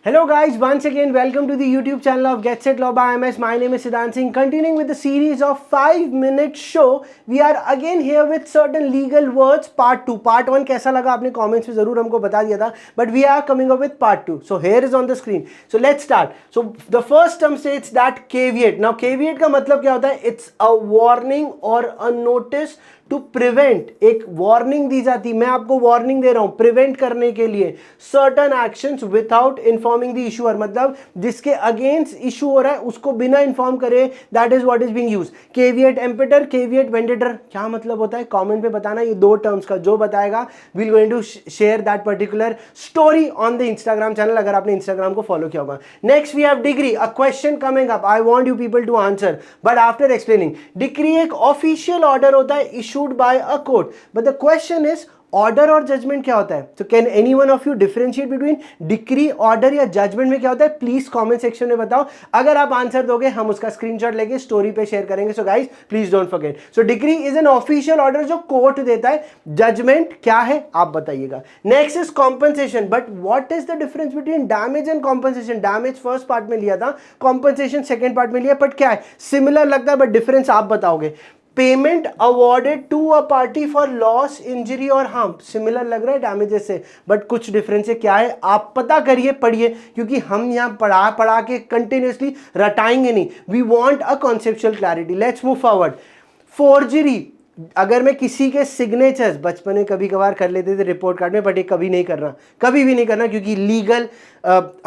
Hello guys, once again welcome to the YouTube channel of Get Set Law by IMS. My name is Siddhant Singh. Continuing with the series of 5-minute show, we are again here with certain legal words part 2. Part 1 कैसा लगा आपने comments में ज़रूर हमको बता दिया था, but we are coming up with part 2. So here is on the screen. So let's start. So the first term states that caveat. Now caveat का मतलब क्या होता है? It's a warning or a notice to prevent. एक warning दी जाती, मैं आपको वार्निंग दे रहा हूं प्रिवेंट करने के लिए certain actions without informing the issuer. मतलब जिसके अगेंस्ट इशू हो रहा है उसको बिना इन्फॉर्म करे, that is what is being used. Caveat emptor, caveat venditor क्या मतलब होता है कमेंट में बताना. ये दो टर्म्स का जो बताएगा we will going to share that particular story on the Instagram channel, अगर आपने इंस्टाग्राम को फॉलो किया होगा. Next we have degree. A question coming up, I want you people to answer but after explaining. Degree एक official order होता है issued by a court, but the question is order और judgement क्या होता है. तो can any one of you differentiate between decree, order या judgement में क्या होता है? प्लीज कमेंट सेक्शन में बताओ. अगर आप आंसर दोगे हम उसका स्क्रीनशॉट लेके स्टोरी पे शेयर करेंगे. So guys please don't forget. So decree is an official order जो कोर्ट देता है. जजमेंट क्या है आप बताइएगा. Next is compensation. But what is the difference between damage and compensation? Damage first part में लिया था, कॉम्पनसेशन सेकेंड पार्ट में लिया, बट क्या है? सिमिलर लगता है बट डिफरेंस आप बताओगे. Payment awarded to a party for loss, injury और हार्म. सिमिलर लग रहा है डैमेजेस से, बट कुछ डिफरेंस है. क्या है आप पता करिए, पढ़िए, क्योंकि हम यहाँ पढ़ा के कंटिन्यूसली रटाएंगे नहीं. We want a conceptual clarity. Let's move forward. Forgery, अगर मैं किसी के सिग्नेचर्स बचपन में कभी कभार कर लेते थे रिपोर्ट कार्ड में, बट ये कभी नहीं करना, कभी भी नहीं करना, क्योंकि लीगल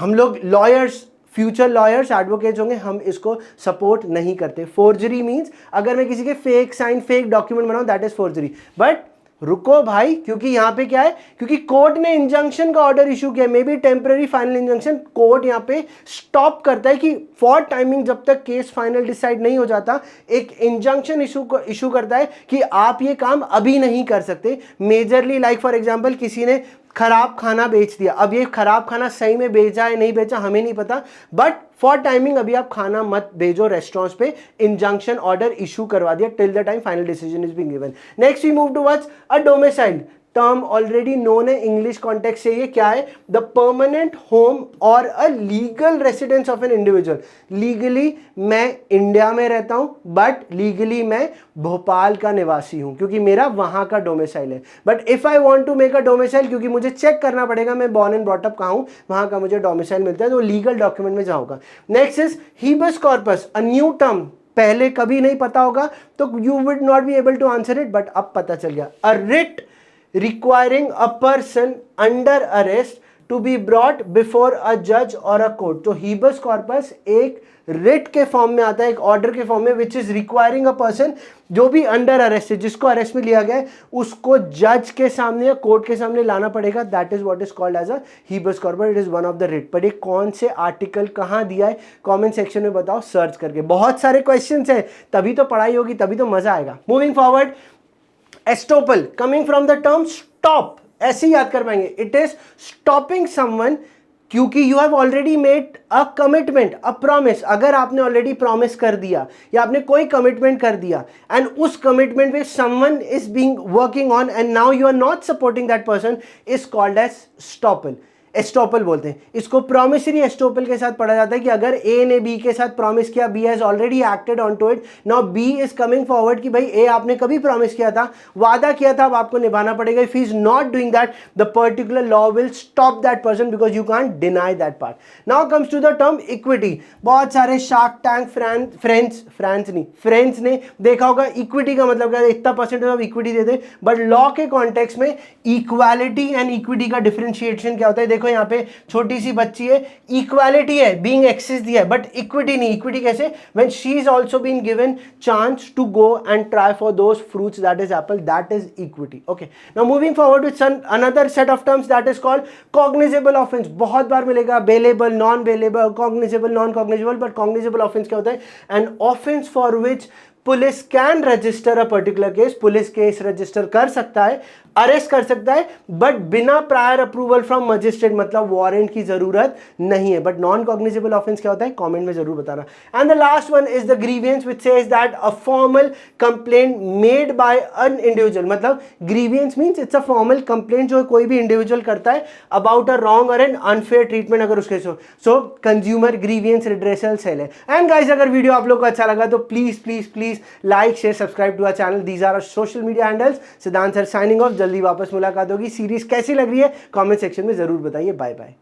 हम लोग लॉयर्स, फ्यूचर लॉयर्स, एडवोकेट्स होंगे, हम इसको सपोर्ट नहीं करते. फोर्जरी मींस अगर मैं किसी के फेक साइन, फेक डॉक्यूमेंट बनाऊं, दैट इज फोर्जरी. बट रुको भाई, क्योंकि यहां पे क्या है, क्योंकि कोर्ट ने इंजंक्शन का ऑर्डर इशू किया, may be temporary final injunction. Court यहां पे स्टॉप करता है कि फॉर टाइमिंग, जब तक केस फाइनल डिसाइड नहीं हो जाता, एक इंजंक्शन इशू करता है कि आप ये काम अभी नहीं कर सकते. मेजरली लाइक फॉर एग्जांपल किसी ने खराब खाना बेच दिया. अब ये खराब खाना सही में बेचा है नहीं बेचा हमें नहीं पता, बट फॉर टाइमिंग अभी आप खाना मत भेजो रेस्टोरेंट्स पे. इंजंक्शन ऑर्डर इशू करवा दिया till the time final decision is being given. Next we move towards a domicile. Term already known है इंग्लिश कॉन्टेक्स्ट से. ये क्या है? द परमानेंट होम और a legal residence of an individual. Legally मैं India में रहता हूं, बट लीगली मैं भोपाल का निवासी हूं, क्योंकि मेरा वहां का डोमिसाइल है. But if I want to make a domicile, क्योंकि मुझे चेक करना पड़ेगा मैं बॉर्न एंड ब्रॉट अप कहां हूं, वहां का मुझे डोमिसाइल मिलता है, तो लीगल डॉक्यूमेंट में जाऊंगा. Next is habeas corpus, a new term. पहले कभी नहीं पता होगा तो you would not be able to answer it, but अब पता चल गया. A writ requiring a person under arrest to be brought before a judge or a court. तो habeas corpus एक रिट के फॉर्म में आता है, एक ऑर्डर के फॉर्म में, which is requiring a person जो भी अंडर अरेस्ट है, जिसको अरेस्ट में लिया गया है, उसको जज के सामने या कोर्ट के सामने लाना पड़ेगा. That is what is called as a habeas corpus. It is one of the writ. पर ये कौन से आर्टिकल कहां दिया है कमेंट सेक्शन में बताओ सर्च करके. बहुत सारे क्वेश्चंस है, तभी तो पढ़ाई होगी, तभी तो मजा आएगा. Moving forward. Estoppel coming from the term stop. ऐसे ही याद कर पाएंगे. इट इज स्टॉपिंग समवन, क्योंकि you have already made a commitment, a promise. अगर आपने ऑलरेडी प्रॉमिस कर दिया या आपने कोई कमिटमेंट कर दिया एंड उस कमिटमेंट पे someone is being working on and now you are not supporting that person, is called as estoppel. Estoppel बोलते हैं इसको. प्रॉमिसरी एस्टोपल के साथ पढ़ा जाता है कि अगर ए ने बी के साथ प्रॉमिस किया, B has already acted on to it, now B is coming forward कि भाई ए आपने कभी प्रॉमिस किया था, वादा किया था, अब आपको निभाना पड़ेगा. If he is not doing that, the particular law will stop that person because you can't deny that part. Now comes to the term equity. बहुत सारे शार्क टैंक फ्रेंड्स ने देखा होगा. इक्विटी का मतलब क्या है? इतना percentage of equity they they. But law के कॉन्टेक्स्ट में इक्वालिटी एंड इक्विटी का डिफरेंशिएशन क्या होता है? देखो यहाँ पे छोटी सी बच्ची है, इक्वालिटी है, बीइंग एक्सेस दिया है, बट इक्विटी नहीं. इक्विटी कैसे? When she is also been given chance to go and try for those fruits, that is apple, that is equity. Okay, now moving forward with another set of terms that is called cognizable offence. बहुत बार मिलेगा bailable, non bailable, cognizable, non cognizable. But cognizable offence क्या होता है? An offence for which police can register a particular case. Police case register कर सकता है arrest कर सकता है बट बिना प्रायर अप्रूवल फ्रॉम मजिस्ट्रेट, मतलब वारंट की जरूरत नहीं है। बट नॉन कॉग्निजेबल ऑफेंस क्या होता है, कमेंट में जरूर बताना। And the last one is the grievance which says that a formal complaint made by an individual, मतलब grievance means it's a formal complaint जो कोई भी इंडिविजुअल करता है अबाउट अ रॉन्ग और एन अनफेयर ट्रीटमेंट अगर उसके so consumer grievance redressal cell है। एंड गाइस अगर वीडियो आप लोग को अच्छा लगा तो please please please like share subscribe to our channel. These are social media handles. सिद्धांत सर साइनिंग ऑफ। जल्दी वापस मुलाकात होगी। सीरीज कैसी लग रही है कमेंट सेक्शन में जरूर बताइए। Bye bye.